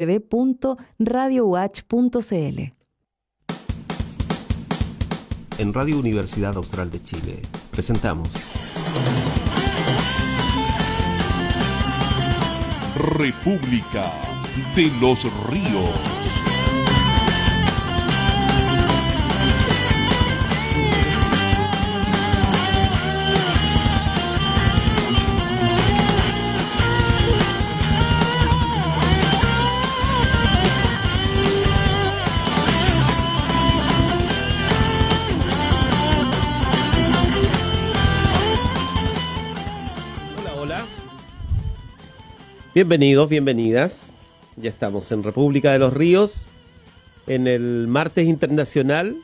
www.radiowatch.cl. En Radio Universidad Austral de Chile presentamos República de los Ríos. Bienvenidos, bienvenidas. Ya estamos en República de los Ríos, en el martes internacional.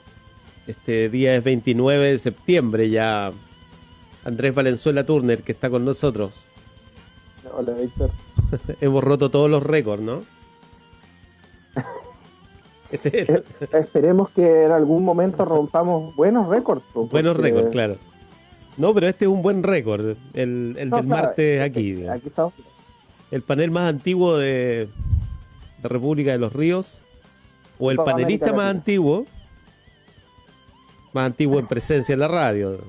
Este día es 29 de septiembre ya. Andrés Valenzuela Turner, que está con nosotros. Hola, Víctor. Hemos roto todos los récords, ¿no? Esperemos que en algún momento rompamos buenos récords. Buenos récords, claro. No, pero este es un buen récord, el del claro, martes aquí. Aquí estamos. El panel más antiguo de República de los Ríos, o el Toda panelista América más antiguo en presencia en la radio,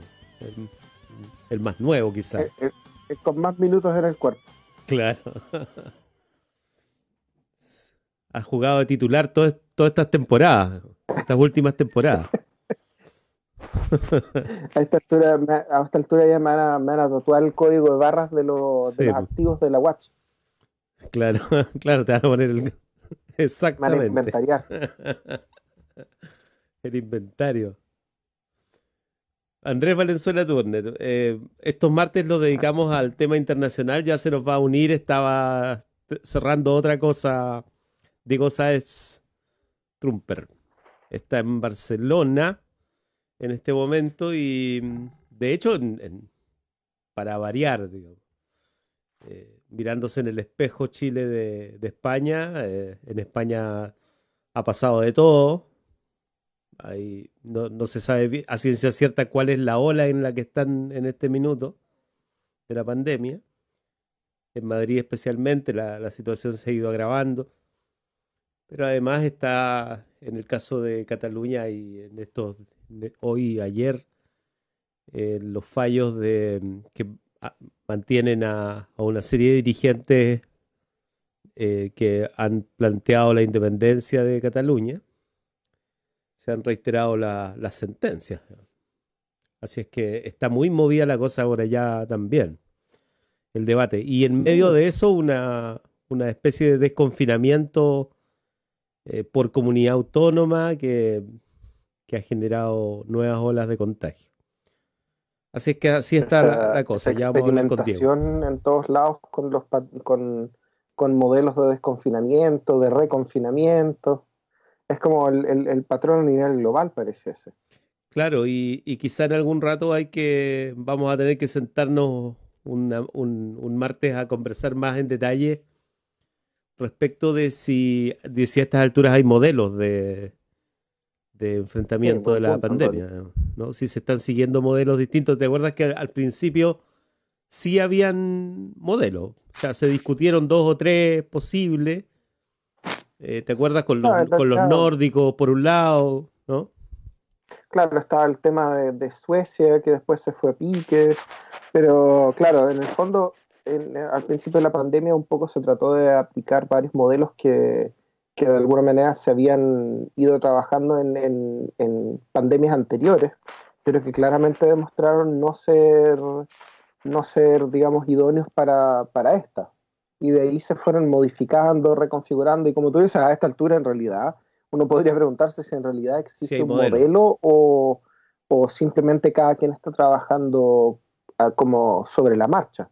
el más nuevo quizás. Con más minutos en el cuerpo. Claro. Ha jugado de titular todas estas temporadas, estas últimas temporadas. A esta altura ya me van a tatuar el código de barras de los activos de la Watch. Claro, claro, te van a poner el... Exactamente. Van a inventariar. El inventario. Andrés Valenzuela Turner, estos martes los dedicamos al tema internacional, ya se nos va a unir, estaba cerrando otra cosa, Diego Sáez Trumper. Está en Barcelona en este momento y de hecho, para variar, digamos, mirándose en el espejo Chile de España, en España ha pasado de todo. Ahí no se sabe a ciencia cierta cuál es la ola en la que están en este minuto de la pandemia. En Madrid especialmente la situación se ha ido agravando, pero además está en el caso de Cataluña y en estos hoy y ayer los fallos que mantienen a una serie de dirigentes que han planteado la independencia de Cataluña. Se han reiterado las sentencias. Así es que está muy movida la cosa ahora ya también, el debate. Y en medio de eso una especie de desconfinamiento por comunidad autónoma que ha generado nuevas olas de contagio. Así es que así está la cosa. Esa ya vamos a hablar con Diego. experimentación en todos lados con modelos de desconfinamiento, de reconfinamiento. Es como el patrón a nivel global, parece ese. Claro, y quizá en algún rato vamos a tener que sentarnos un martes a conversar más en detalle respecto de si a estas alturas hay modelos de enfrentamiento de la pandemia, ¿no? Si se están siguiendo modelos distintos. ¿Te acuerdas que al principio sí habían modelos? O sea, se discutieron 2 o 3 posibles. ¿Te acuerdas con los nórdicos por un lado, ¿no? Claro, estaba el tema de Suecia, que después se fue a pique, pero claro, en el fondo, al principio de la pandemia un poco se trató de aplicar varios modelos que de alguna manera se habían ido trabajando en pandemias anteriores, pero que claramente demostraron no ser, digamos, idóneos para esta. Y de ahí se fueron modificando, reconfigurando, y como tú dices, a esta altura en realidad uno podría preguntarse si en realidad existe un modelo o simplemente cada quien está trabajando como sobre la marcha.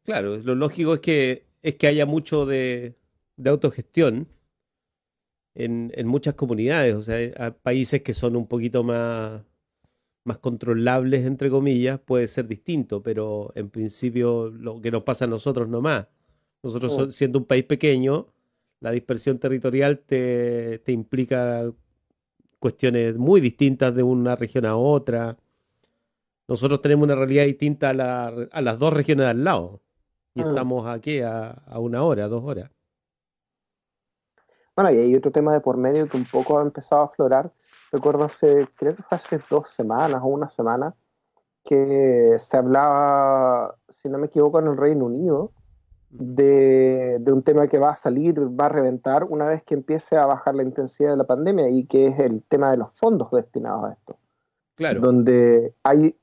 Claro, lo lógico es que haya mucho de autogestión en muchas comunidades. O sea, hay países que son un poquito más controlables, entre comillas, puede ser distinto, pero en principio lo que nos pasa a nosotros nomás. Nosotros siendo un país pequeño, la dispersión territorial te implica cuestiones muy distintas de una región a otra. Nosotros tenemos una realidad distinta a las 2 regiones de al lado. Y estamos aquí a 1 hora, 2 horas. Bueno, y hay otro tema de por medio que un poco ha empezado a aflorar. Recuerdo creo que fue hace 2 semanas o una semana, que se hablaba, si no me equivoco, en el Reino Unido, de un tema que va a salir, va a reventar una vez que empiece a bajar la intensidad de la pandemia, y que es el tema de los fondos destinados a esto. Claro, Donde hay,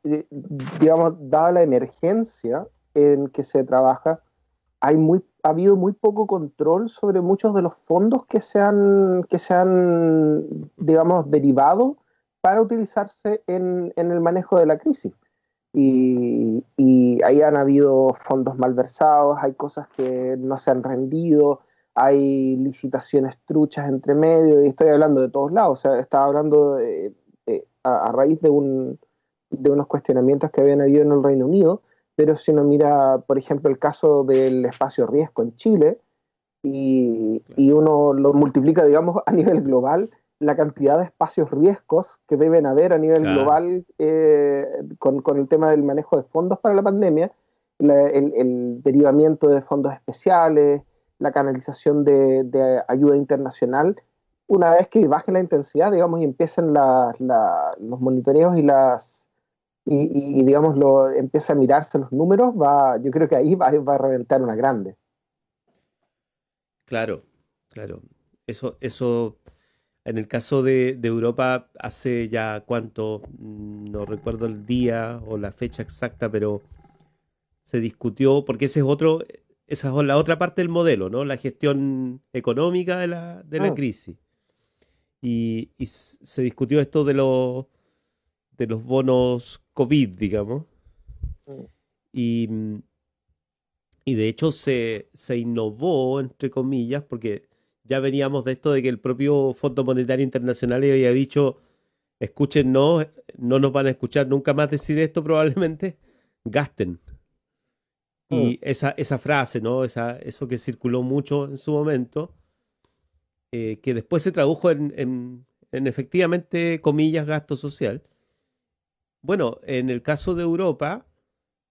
digamos, dada la emergencia en que se trabaja, ha habido muy poco control sobre muchos de los fondos que se han, digamos, derivado para utilizarse en el manejo de la crisis. Y ahí han habido fondos malversados, hay cosas que no se han rendido, hay licitaciones truchas entre medio, y estoy hablando de todos lados. O sea, estaba hablando a raíz de unos cuestionamientos que habían habido en el Reino Unido. Pero si uno mira, por ejemplo, el caso del espacio riesgo en Chile, y uno lo multiplica, digamos, a nivel global, la cantidad de espacios riesgos que deben haber a nivel claro. global, con el tema del manejo de fondos para la pandemia, el derivamiento de fondos especiales, la canalización de ayuda internacional. Una vez que baje la intensidad, digamos, y empiecen los monitoreos digamos, empieza a mirarse los números, yo creo que ahí va a reventar una grande. Claro, claro. Eso, en el caso de Europa, hace ya cuánto, no recuerdo el día o la fecha exacta, pero se discutió, porque esa es la otra parte del modelo, ¿no? La gestión económica de la crisis. Y se discutió esto de los bonos COVID, digamos. Mm. Y de hecho se innovó, entre comillas, porque ya veníamos de esto de que el propio Fondo Monetario Internacional había dicho, escúchennos, no nos van a escuchar nunca más decir esto probablemente, gasten. Y esa frase, ¿no? Eso que circuló mucho en su momento, que después se tradujo en efectivamente, comillas, gasto social. Bueno, en el caso de Europa,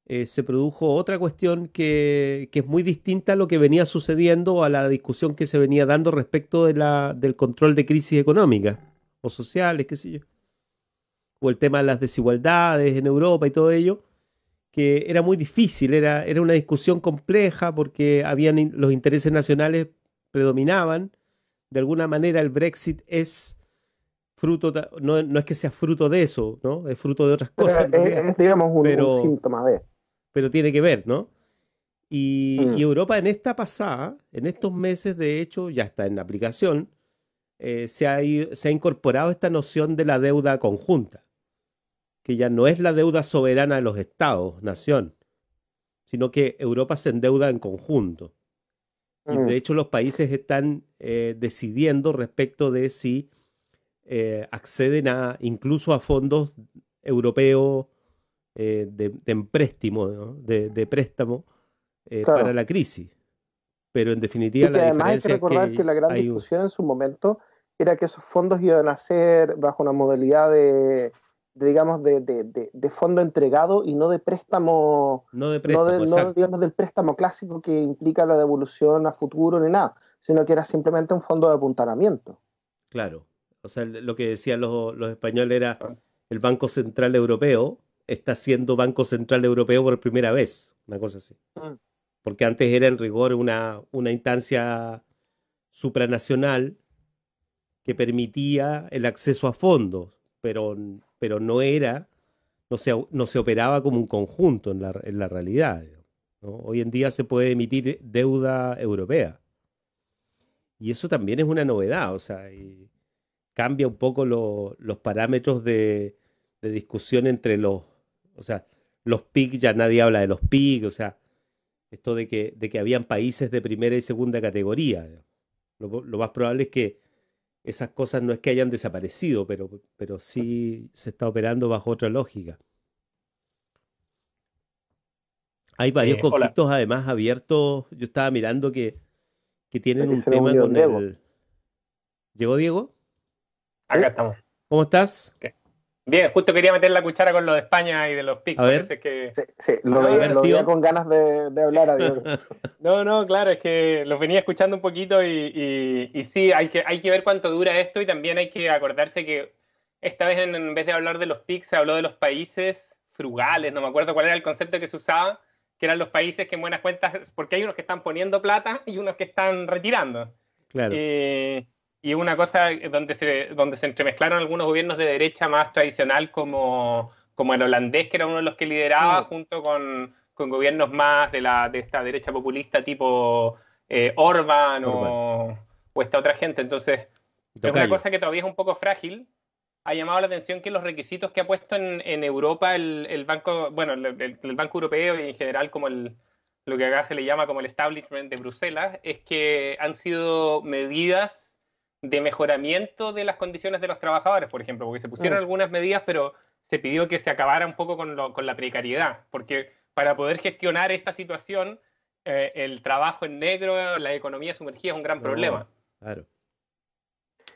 se produjo otra cuestión que es muy distinta a lo que venía sucediendo, a la discusión que se venía dando respecto del control de crisis económicas o sociales, qué sé yo, o el tema de las desigualdades en Europa y todo ello, que era muy difícil, era una discusión compleja porque los intereses nacionales predominaban. De alguna manera el Brexit es no es que sea fruto de eso, ¿no? Es fruto de otras cosas en realidad, Es, digamos, un pero, síntoma de... pero tiene que ver, ¿no? Y Mm. Europa en estos meses, de hecho, ya está en aplicación, se ha incorporado esta noción de la deuda conjunta, que ya no es la deuda soberana de los estados, nación, sino que Europa se endeuda en conjunto. Y de hecho los países están decidiendo respecto de si acceden incluso a fondos europeos de empréstimo, ¿no? de préstamo para Claro. la crisis. Pero en definitiva Y que la además hay que diferencia es recordar que que la gran hay discusión en su momento era que esos fondos iban a ser bajo una modalidad digamos, de fondo entregado, y no de préstamo, no de préstamo, no, exacto, digamos, del préstamo clásico que implica la devolución a futuro ni nada, sino que era simplemente un fondo de apuntalamiento. claro. O sea, lo que decían los españoles era el Banco Central Europeo está siendo Banco Central Europeo por primera vez, una cosa así. Mm. Porque antes era en rigor una instancia supranacional que permitía el acceso a fondos, pero no se operaba como un conjunto en la realidad, ¿no? Hoy en día se puede emitir deuda europea. Y eso también es una novedad, o sea, y cambia un poco los parámetros de discusión o sea, los PIC, ya nadie habla de los PIC, o sea, esto de que habían países de primera y segunda categoría. Lo más probable es que esas cosas no es que hayan desaparecido, pero sí se está operando bajo otra lógica. Hay varios Hola, conflictos además abiertos. Yo estaba mirando que tienen Aquí un se me tema unió con Diego. el... ¿Llegó Diego? ¿Sí? acá estamos. ¿Cómo estás? Ok. Bien, justo quería meter la cuchara con lo de España y de los PIC. A ver. Parece que... Sí, sí, A lo tío. veía con ganas de hablar a Diego. No, claro, es que los venía escuchando un poquito y sí, hay que ver cuánto dura esto y también hay que acordarse que esta vez en vez de hablar de los PIC se habló de los países frugales, no me acuerdo cuál era el concepto que se usaba, que eran los países que en buenas cuentas, porque hay unos que están poniendo plata y unos que están retirando. Claro. Y una cosa donde se entremezclaron algunos gobiernos de derecha más tradicional como el holandés, que era uno de los que lideraba, junto con gobiernos más de esta derecha populista tipo Orbán. O esta otra gente. Entonces, es una cosa que todavía es un poco frágil. Ha llamado la atención que los requisitos que ha puesto en Europa el Banco, bueno, el Banco Europeo y en general como lo que acá se le llama como el establishment de Bruselas, es que han sido medidas de mejoramiento de las condiciones de los trabajadores, por ejemplo, porque se pusieron algunas medidas, pero se pidió que se acabara un poco con la precariedad, porque para poder gestionar esta situación, el trabajo en negro, la economía sumergida es un gran problema. Claro.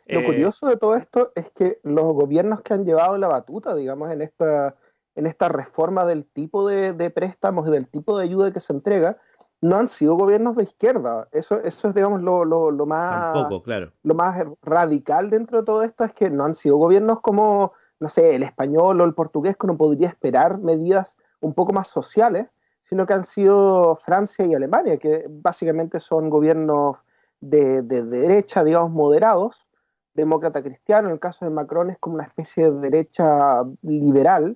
Lo curioso de todo esto es que los gobiernos que han llevado la batuta, digamos, en esta reforma del tipo de préstamos y del tipo de ayuda que se entrega, no han sido gobiernos de izquierda. Eso es, digamos, lo más, tampoco, claro, lo más radical dentro de todo esto es que no han sido gobiernos como, no sé, el español o el portugués, que uno podría esperar medidas un poco más sociales, sino que han sido Francia y Alemania, que básicamente son gobiernos de derecha, digamos, moderados, demócrata cristiano. En el caso de Macron es como una especie de derecha liberal,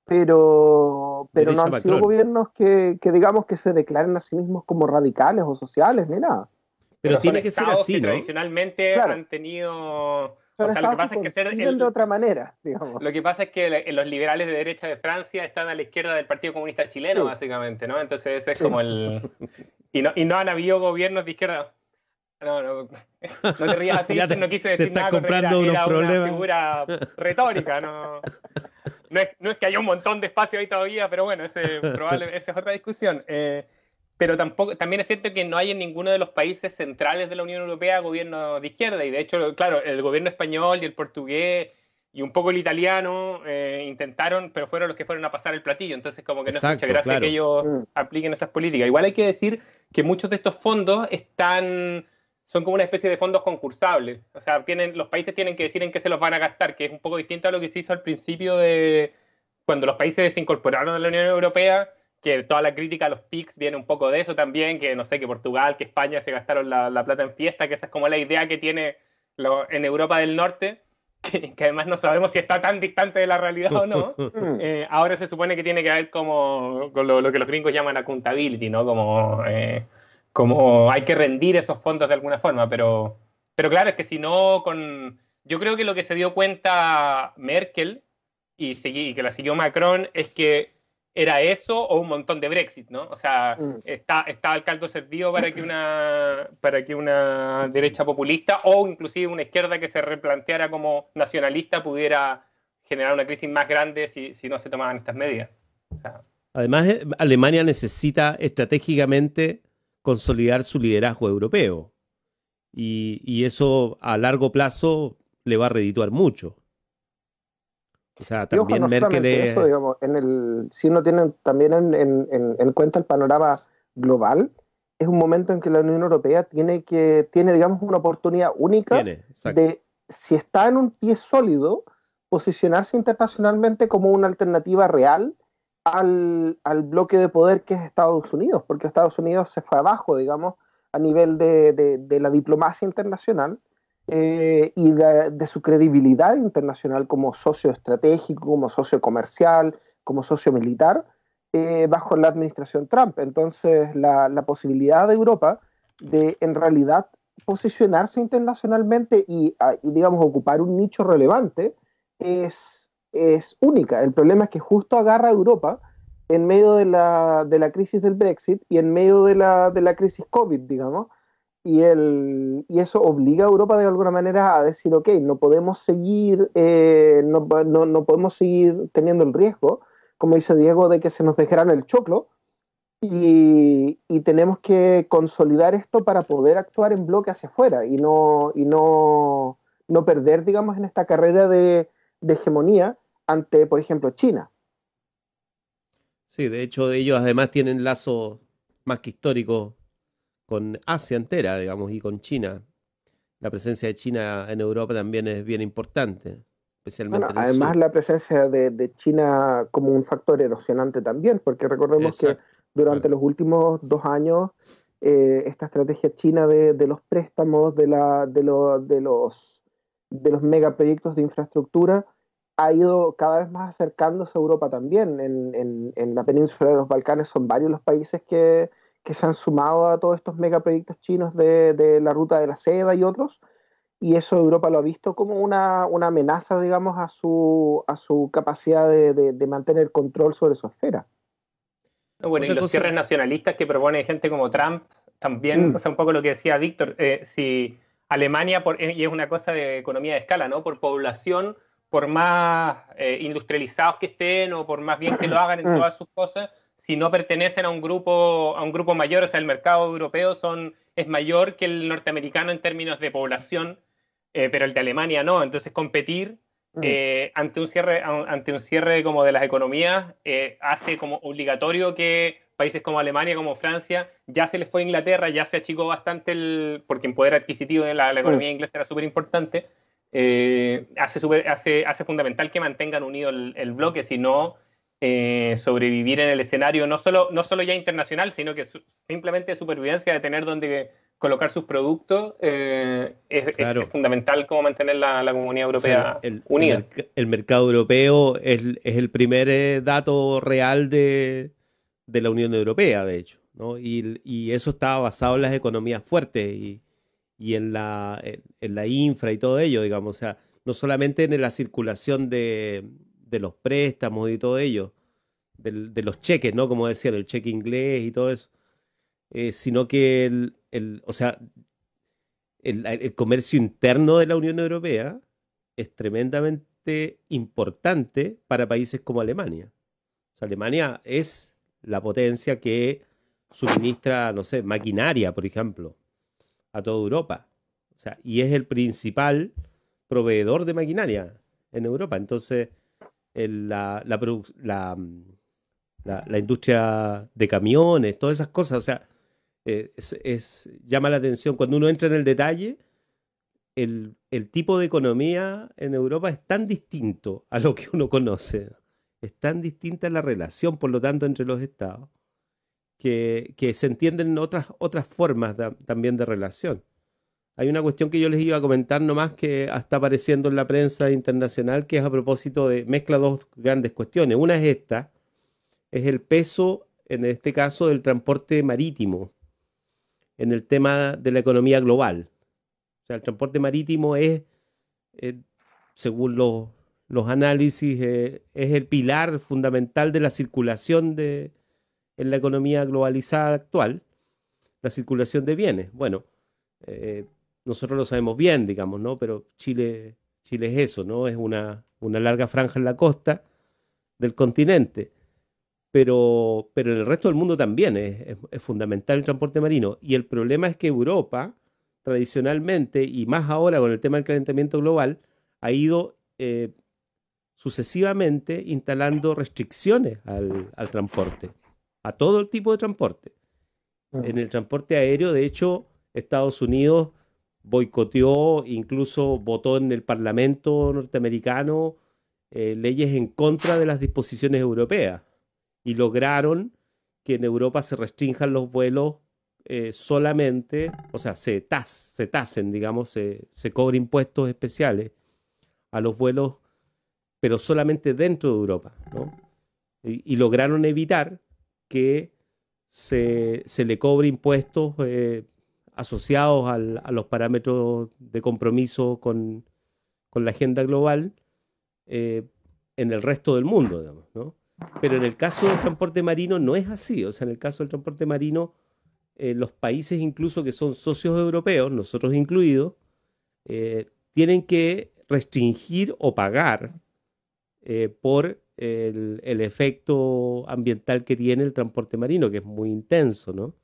pero no han sido gobiernos que digamos que se declaren a sí mismos como radicales o sociales, ni nada. Pero tiene que ser así, que ¿no? tradicionalmente han tenido... O sea, lo que pasa es que de otra manera, digamos. Lo que pasa es que los liberales de derecha de Francia están a la izquierda del Partido Comunista Chileno, básicamente, ¿no? Entonces ese es como el... Y no han habido gobiernos de izquierda... No te rías así, no quise decir nada. Te estás comprando unos problemas. Una figura retórica, no es que haya un montón de espacio ahí todavía, pero bueno, esa es otra discusión. Pero también es cierto que no hay en ninguno de los países centrales de la Unión Europea gobierno de izquierda, y de hecho, claro, el gobierno español y el portugués y un poco el italiano intentaron, pero fueron los que fueron a pasar el platillo, entonces como que no es mucha gracia que ellos apliquen esas políticas. Igual hay que decir que muchos de estos fondos son como una especie de fondos concursables. O sea, los países tienen que decir en qué se los van a gastar, que es un poco distinto a lo que se hizo al principio de cuando los países se incorporaron a la Unión Europea, que toda la crítica a los PICs viene un poco de eso también, que no sé, que Portugal, que España se gastaron la plata en fiesta, que esa es como la idea que tiene en Europa del Norte, que además no sabemos si está tan distante de la realidad o no. Ahora se supone que tiene que ver como con lo que los gringos llaman accountability, ¿no? Como hay que rendir esos fondos de alguna forma, pero claro, es que si no, yo creo que lo que se dio cuenta Merkel y que la siguió Macron es que era eso o un montón de Brexit, ¿no? O sea, estaba el caldo servido para que una derecha populista o inclusive una izquierda que se replanteara como nacionalista pudiera generar una crisis más grande si no se tomaban estas medidas. O sea, además, Alemania necesita estratégicamente consolidar su liderazgo europeo. Y eso a largo plazo le va a redituar mucho. O sea, también no Merkel es... eso, digamos, si uno tiene también en cuenta el panorama global, es un momento en que la Unión Europea tiene, digamos, una oportunidad única de, si está en un pie sólido, posicionarse internacionalmente como una alternativa real al bloque de poder que es Estados Unidos, porque Estados Unidos se fue abajo, digamos, a nivel de la diplomacia internacional y de su credibilidad internacional como socio estratégico, como socio comercial, como socio militar, bajo la administración Trump. Entonces, la posibilidad de Europa de, en realidad, posicionarse internacionalmente y digamos, ocupar un nicho relevante es única. El problema es que justo agarra a Europa en medio de la crisis del Brexit y en medio de la crisis COVID, digamos, y eso obliga a Europa de alguna manera a decir, ok, no podemos seguir no podemos seguir teniendo el riesgo, como dice Diego, de que se nos dejaran el choclo, y tenemos que consolidar esto para poder actuar en bloque hacia afuera y no perder, digamos, en esta carrera de hegemonía ante, por ejemplo, China. Sí, de hecho ellos además tienen lazos más que históricos con Asia entera, digamos, y con China. La presencia de China en Europa también es bien importante, Bueno, especialmente en el además sur. la presencia de China como un factor erosionante también, porque recordemos que Exacto, durante claro. los últimos 2 años esta estrategia china de los préstamos, de los megaproyectos de infraestructura, ha ido cada vez más acercándose a Europa también. En la península de los Balcanes son varios los países que se han sumado a todos estos megaproyectos chinos de la ruta de la seda y otros, y eso Europa lo ha visto como una amenaza, digamos, a su capacidad de mantener control sobre su esfera. Bueno, y Otra los cosa, cierres nacionalistas que propone gente como Trump, también, Mm, o sea, un poco lo que decía Víctor, si Alemania, y es una cosa de economía de escala, ¿no? Por población, por más industrializados que estén o por más bien que lo hagan en mm, todas sus cosas, si no pertenecen a un grupo mayor, o sea, el mercado europeo es mayor que el norteamericano en términos de población, pero el de Alemania no. Entonces, competir mm. ante un cierre como de las economías, hace como obligatorio que países como Alemania, como Francia, ya se les fue a Inglaterra, ya se achicó bastante porque en poder adquisitivo de la Mm. economía inglesa era súper importante, hace fundamental que mantengan unido el bloque, sino sobrevivir en el escenario no solo ya internacional, sino que simplemente de supervivencia, de tener donde colocar sus productos, es claro. fundamental como mantener la comunidad O sea, europea unida. el mercado europeo es el primer dato real de la Unión Europea, de hecho, ¿no? Y eso estaba basado en las economías fuertes y en la infra y todo ello, digamos. O sea, no solamente en la circulación de los préstamos y todo ello, de los cheques, ¿no? Como decían, el cheque inglés y todo eso, sino que o sea, el comercio interno de la Unión Europea es tremendamente importante para países como Alemania. O sea, Alemania es la potencia que suministra, no sé, maquinaria, por ejemplo, a toda Europa. O sea, y es el principal proveedor de maquinaria en Europa. Entonces, la industria de camiones, todas esas cosas, o sea, llama la atención. Cuando uno entra en el detalle, el tipo de economía en Europa es tan distinto a lo que uno conoce. Es tan distinta la relación, por lo tanto, entre los estados, que se entienden otras formas también de relación. Hay una cuestión que yo les iba a comentar nomás que está apareciendo en la prensa internacional, que es a propósito mezcla dos grandes cuestiones. Una es esta, es el peso, en este caso, del transporte marítimo en el tema de la economía global. O sea, el transporte marítimo eh, según los análisis, es el pilar fundamental de la circulación en la economía globalizada actual, la circulación de bienes. Bueno, eh, nosotros lo sabemos bien, digamos, ¿no? Pero Chile es eso, ¿no? Es una larga franja en la costa del continente. Pero en el resto del mundo también es fundamental el transporte marino. Y el problema es que Europa, tradicionalmente, y más ahora con el tema del calentamiento global, ha ido sucesivamente instalando restricciones al transporte, a todo el tipo de transporte. En Mm. el transporte aéreo, de hecho, Estados Unidos boicoteó, incluso votó en el Parlamento norteamericano leyes en contra de las disposiciones europeas y lograron que en Europa se restrinjan los vuelos solamente, o sea, se tasen, digamos, se cobren impuestos especiales a los vuelos, pero solamente dentro de Europa, ¿no? Y lograron evitar que se le cobre impuestos asociados a los parámetros de compromiso con la agenda global eh, en el resto del mundo, digamos, ¿no? Pero en el caso del transporte marino no es así. O sea, en el caso del transporte marino, los países incluso que son socios europeos, nosotros incluidos, tienen que restringir o pagar por el efecto ambiental que tiene el transporte marino, que es muy intenso, ¿no?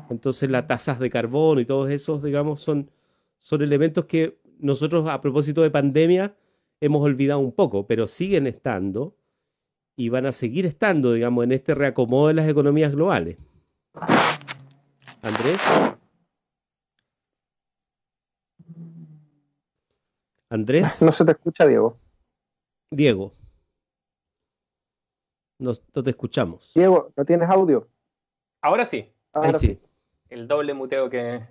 Entonces las tasas de carbono y todos esos, digamos, son elementos que nosotros a propósito de pandemia hemos olvidado un poco, pero siguen estando y van a seguir estando, digamos, en este reacomodo de las economías globales. Andrés. Andrés. No se te escucha, Diego. Diego. No te escuchamos. Diego, ¿no tienes audio? Ahora sí. Ahí Ahora sí. El doble muteo que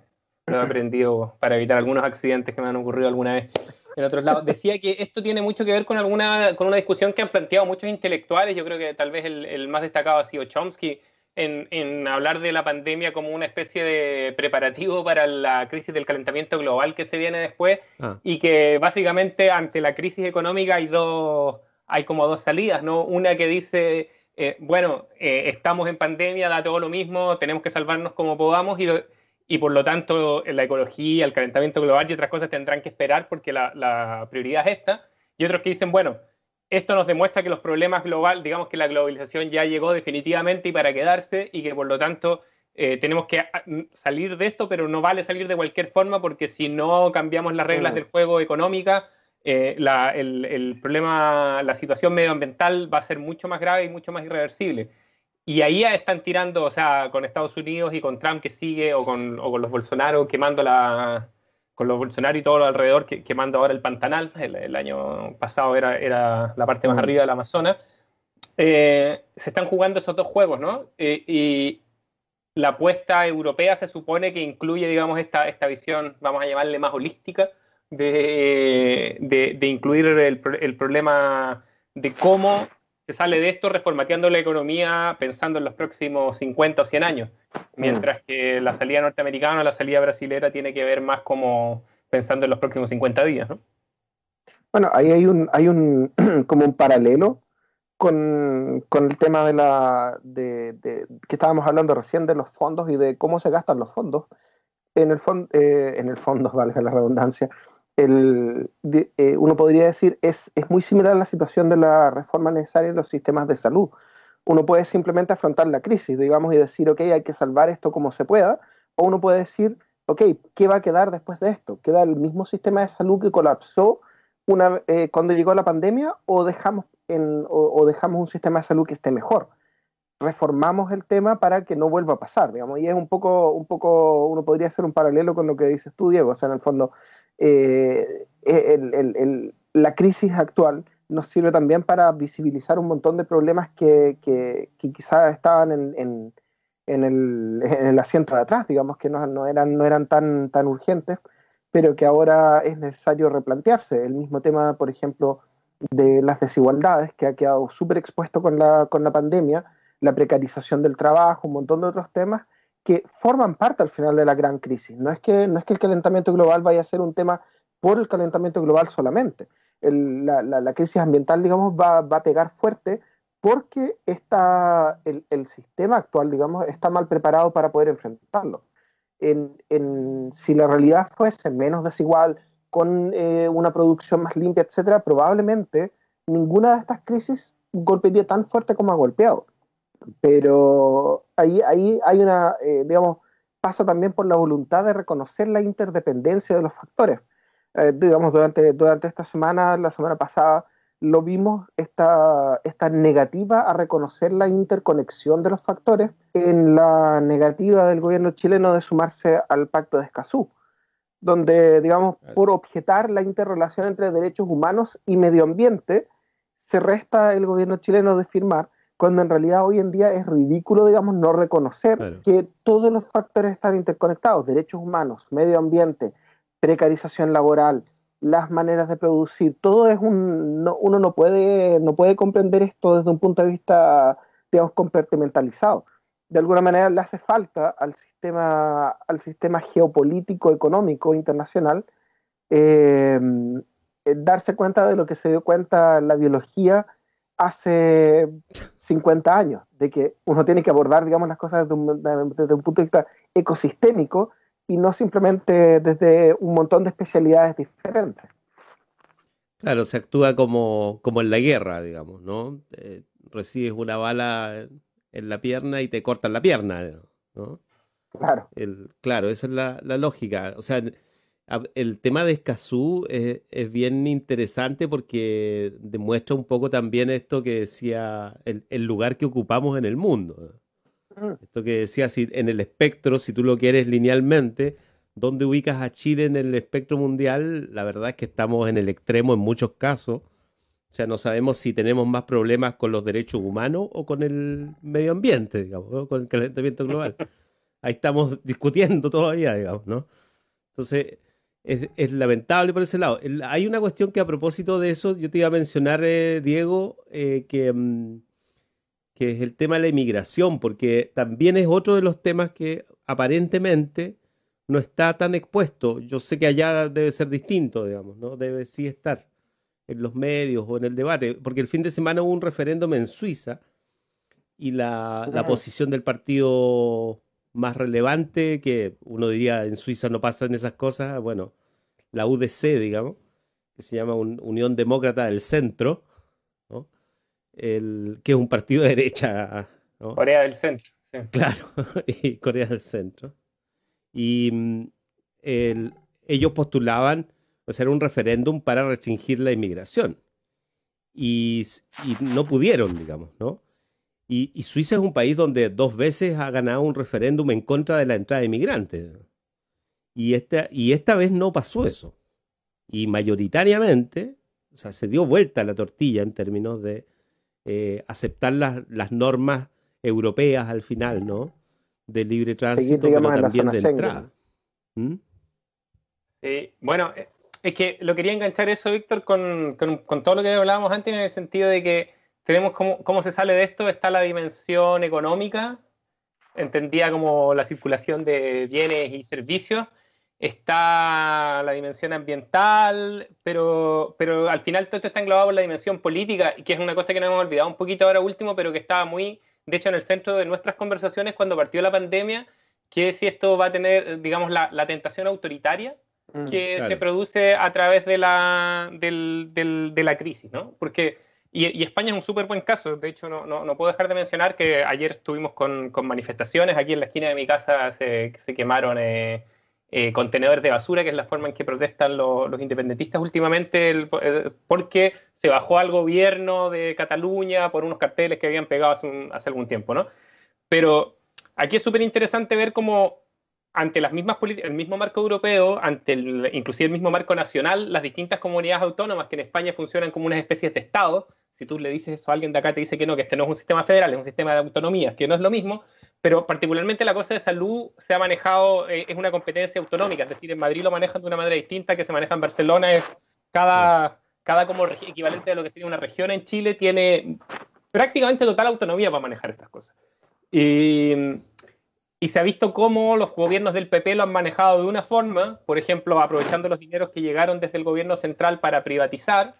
lo he aprendido para evitar algunos accidentes que me han ocurrido alguna vez en otros lados. Decía que esto tiene mucho que ver con una discusión que han planteado muchos intelectuales. Yo creo que tal vez el más destacado ha sido Chomsky en hablar de la pandemia como una especie de preparativo para la crisis del calentamiento global que se viene después, y que básicamente ante la crisis económica hay como dos salidas, ¿no? Una que dice, estamos en pandemia, da todo lo mismo, tenemos que salvarnos como podamos, y por lo tanto la ecología, el calentamiento global y otras cosas tendrán que esperar porque la prioridad es esta. Y otros que dicen, bueno, esto nos demuestra que los problemas globales, digamos que la globalización ya llegó definitivamente y para quedarse, y que por lo tanto tenemos que salir de esto, pero no vale salir de cualquier forma, porque si no cambiamos las reglas del juego económica, el problema, la situación medioambiental va a ser mucho más grave y mucho más irreversible. Y ahí están tirando, o sea, con Estados Unidos y con Trump que sigue, o con los Bolsonaro quemando con los Bolsonaro y todo lo alrededor, quemando ahora el Pantanal. El año pasado era la parte más arriba del Amazonas. Se están jugando esos dos juegos, ¿no? Y la apuesta europea se supone que incluye, digamos, esta visión, vamos a llamarle más holística, de incluir el problema de cómo se sale de esto reformateando la economía pensando en los próximos 50 o 100 años, mientras que la salida norteamericana o la salida brasilera tiene que ver más como pensando en los próximos 50 días, ¿no? Bueno, ahí hay un como un paralelo con el tema de que estábamos hablando recién de los fondos y de cómo se gastan los fondos. En el fondo, valga la redundancia, uno podría decir es muy similar a la situación de la reforma necesaria en los sistemas de salud. Uno puede simplemente afrontar la crisis, digamos, y decir, ok, hay que salvar esto como se pueda, o uno puede decir, ok, ¿qué va a quedar después de esto? ¿Queda el mismo sistema de salud que colapsó cuando llegó la pandemia, o dejamos un sistema de salud que esté mejor? Reformamos el tema para que no vuelva a pasar, digamos, y es un poco, uno podría hacer un paralelo con lo que dices tú, Diego. O sea, en el fondo, la crisis actual nos sirve también para visibilizar un montón de problemas que quizás estaban en el asiento de atrás, digamos, que no eran tan urgentes, pero que ahora es necesario replantearse. El mismo tema, por ejemplo, de las desigualdades, que ha quedado súper expuesto con la pandemia, la precarización del trabajo, un montón de otros temas que forman parte al final de la gran crisis. No es que el calentamiento global vaya a ser un tema por el calentamiento global solamente. La crisis ambiental, digamos, va a pegar fuerte porque el sistema actual, digamos, está mal preparado para poder enfrentarlo. Si la realidad fuese menos desigual, con una producción más limpia, etcétera, probablemente ninguna de estas crisis golpearía tan fuerte como ha golpeado. Pero ahí hay digamos, pasa también por la voluntad de reconocer la interdependencia de los factores. Digamos, durante esta semana, la semana pasada, lo vimos, esta negativa a reconocer la interconexión de los factores en la negativa del gobierno chileno de sumarse al Pacto de Escazú, donde, digamos, por objetar la interrelación entre derechos humanos y medio ambiente, se resta el gobierno chileno de firmar, cuando en realidad hoy en día es ridículo, digamos, no reconocer que todos los factores están interconectados: derechos humanos, medio ambiente, precarización laboral, las maneras de producir. Todo es uno no puede comprender esto desde un punto de vista, digamos, compartimentalizado. De alguna manera le hace falta al sistema geopolítico económico internacional darse cuenta de lo que se dio cuenta la biología hace 50 años, de que uno tiene que abordar, digamos, las cosas desde un punto de vista ecosistémico y no simplemente desde un montón de especialidades diferentes. Claro, se actúa como en la guerra, digamos, ¿no? Recibes una bala en la pierna y te cortan la pierna, ¿no? Claro. Claro, esa es la lógica. O sea, El tema de Escazú es bien interesante porque demuestra un poco también esto que decía el lugar que ocupamos en el mundo. Esto que decía, si, en el espectro, si tú lo quieres linealmente, ¿dónde ubicas a Chile en el espectro mundial? La verdad es que estamos en el extremo en muchos casos. O sea, no sabemos si tenemos más problemas con los derechos humanos o con el medio ambiente, digamos, ¿no? Con el calentamiento global. Ahí estamos discutiendo todavía, digamos, ¿no? Entonces, es lamentable por ese lado. Hay una cuestión que a propósito de eso, yo te iba a mencionar, Diego, que es el tema de la inmigración, porque también es otro de los temas que aparentemente no está tan expuesto. Yo sé que allá debe ser distinto, digamos, ¿no? Debe sí estar en los medios o en el debate, porque el fin de semana hubo un referéndum en Suiza y la posición del partido más relevante, que uno diría en Suiza no pasan esas cosas, bueno, la UDC, digamos, que se llama Unión Demócrata del Centro, ¿no? Que es un partido de derecha, ¿no? Corea del Centro. Sí. Claro, y Corea del Centro. Y ellos postulaban, o sea, era un referéndum para restringir la inmigración. Y no pudieron, digamos, ¿no? Y Suiza es un país donde 2 veces ha ganado un referéndum en contra de la entrada de inmigrantes. Y esta vez no pasó eso. Y mayoritariamente, o sea, se dio vuelta la tortilla en términos de aceptar las normas europeas al final, ¿no? De libre tránsito, digamos, pero en la también zona de Schengen. entrada. ¿Mm? Bueno, es que lo quería enganchar eso, Víctor, con todo lo que hablábamos antes, en el sentido de que tenemos cómo se sale de esto. Está la dimensión económica, entendida como la circulación de bienes y servicios. Está la dimensión ambiental, pero al final todo esto está englobado en la dimensión política, que es una cosa que nos hemos olvidado un poquito ahora último, pero que estaba muy, de hecho, en el centro de nuestras conversaciones cuando partió la pandemia, que es si esto va a tener, digamos, la tentación autoritaria que Claro. se produce a través de la crisis, ¿no? Porque, y España es un súper buen caso. De hecho, no puedo dejar de mencionar que ayer estuvimos con manifestaciones. Aquí en la esquina de mi casa se quemaron contenedores de basura, que es la forma en que protestan los independentistas últimamente, porque se bajó al gobierno de Cataluña por unos carteles que habían pegado hace algún tiempo, ¿no? Pero aquí es súper interesante ver cómo ante las mismas el mismo marco europeo, inclusive el mismo marco nacional, las distintas comunidades autónomas que en España funcionan como unas especies de Estado. Si tú le dices eso a alguien de acá, te dice que no, que este no es un sistema federal, es un sistema de autonomías, que no es lo mismo, pero particularmente la cosa de salud se ha manejado, es una competencia autonómica, es decir, en Madrid lo manejan de una manera distinta que se maneja en Barcelona. Cada como equivalente de lo que sería una región en Chile tiene prácticamente total autonomía para manejar estas cosas. Y se ha visto cómo los gobiernos del PP lo han manejado de una forma, por ejemplo, aprovechando los dineros que llegaron desde el gobierno central para privatizar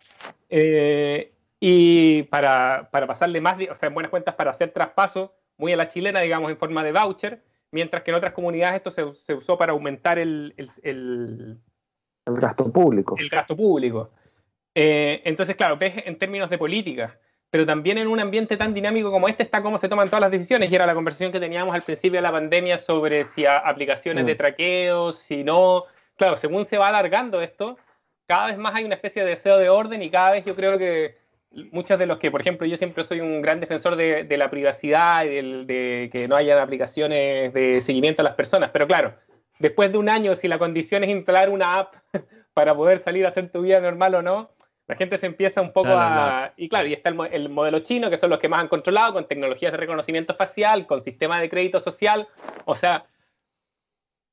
y para pasarle más, o sea, en buenas cuentas, para hacer traspasos muy a la chilena, digamos, en forma de voucher, mientras que en otras comunidades esto se usó para aumentar el gasto público. El gasto público. Entonces, claro, ves en términos de política, pero también en un ambiente tan dinámico como este está cómo se toman todas las decisiones, y era la conversación que teníamos al principio de la pandemia sobre si aplicaciones de traqueo, si no. Claro, según se va alargando esto, cada vez más hay una especie de deseo de orden, y cada vez yo creo que muchos de los que, por ejemplo, yo siempre soy un gran defensor de la privacidad y de que no hayan aplicaciones de seguimiento a las personas, pero claro, después de un año, si la condición es instalar una app para poder salir a hacer tu vida normal o no, la gente se empieza un poco Y claro, y está el modelo chino, que son los que más han controlado, con tecnologías de reconocimiento facial, con sistemas de crédito social. O sea,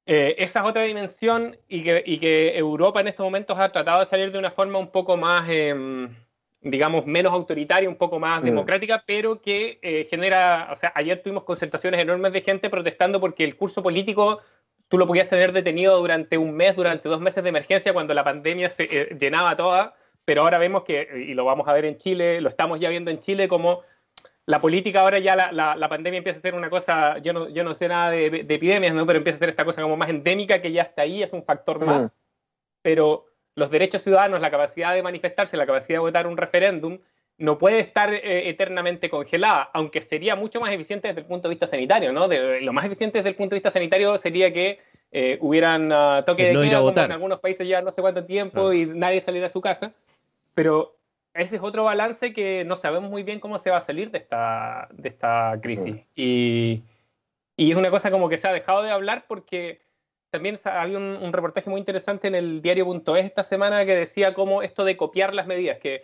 esa es otra dimensión, y que Europa en estos momentos ha tratado de salir de una forma un poco más, digamos, menos autoritaria, un poco más democrática, pero que genera. O sea, ayer tuvimos concentraciones enormes de gente protestando porque el curso político tú lo podías tener detenido durante un mes, durante 2 meses de emergencia, cuando la pandemia se llenaba toda. Pero ahora vemos que, y lo vamos a ver en Chile, lo estamos ya viendo en Chile, como la política ahora ya la pandemia empieza a ser una cosa. Yo no sé nada de epidemias, ¿no? Pero empieza a ser esta cosa como más endémica, que ya está ahí, es un factor más. Pero los derechos ciudadanos, la capacidad de manifestarse, la capacidad de votar un referéndum, no puede estar eternamente congelada, aunque sería mucho más eficiente desde el punto de vista sanitario, ¿no? Lo más eficiente desde el punto de vista sanitario sería que hubieran toque El de no ir a queda, como votar. en algunos países ya no sé cuánto tiempo Ah. y nadie saliera a su casa. Pero ese es otro balance que no sabemos muy bien cómo se va a salir de esta crisis. Y es una cosa como que se ha dejado de hablar porque también había un reportaje muy interesante en el diario.es esta semana que decía cómo esto de copiar las medidas, que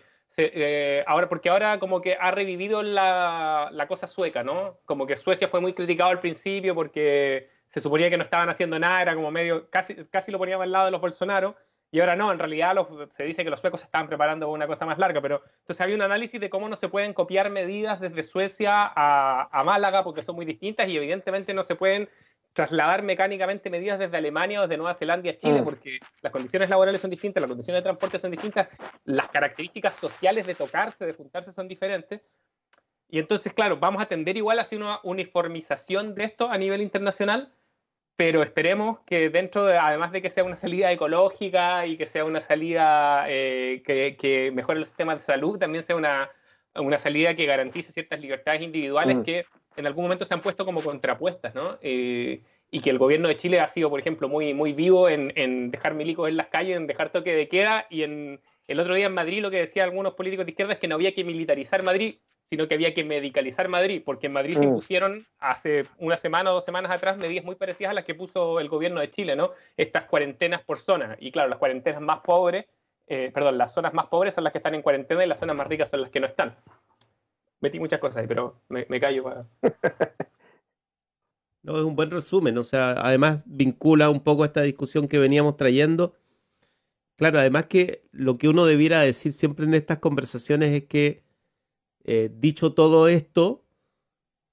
ahora, porque ahora como que ha revivido la cosa sueca, ¿no? Como que Suecia fue muy criticado al principio porque se suponía que no estaban haciendo nada, era como medio, casi lo poníamos al lado de los Bolsonaro, y ahora no, en realidad se dice que los suecos se estaban preparando para una cosa más larga, pero entonces había un análisis de cómo no se pueden copiar medidas desde Suecia a Málaga porque son muy distintas y evidentemente no se pueden trasladar mecánicamente medidas desde Alemania o desde Nueva Zelanda a Chile porque las condiciones laborales son distintas, las condiciones de transporte son distintas, las características sociales de tocarse, de juntarse son diferentes. Y entonces, claro, vamos a tender igual hacia una uniformización de esto a nivel internacional, pero esperemos que dentro de, además de que sea una salida ecológica y que sea una salida que mejore los sistemas de salud, también sea una salida que garantice ciertas libertades individuales que en algún momento se han puesto como contrapuestas, ¿no? Y que el gobierno de Chile ha sido, por ejemplo, muy, muy vivo en dejar milicos en las calles, en dejar toque de queda, y el otro día en Madrid lo que decían algunos políticos de izquierda es que no había que militarizar Madrid, sino que había que medicalizar Madrid, porque en Madrid se pusieron hace una semana o 2 semanas atrás medidas muy parecidas a las que puso el gobierno de Chile, ¿no? Estas cuarentenas por zona. Y claro, las cuarentenas más pobres, las zonas más pobres son las que están en cuarentena y las zonas más ricas son las que no están. Metí muchas cosas ahí, pero me callo. No, es un buen resumen, o sea, además vincula un poco esta discusión que veníamos trayendo. Claro, además que lo que uno debiera decir siempre en estas conversaciones es que, dicho todo esto,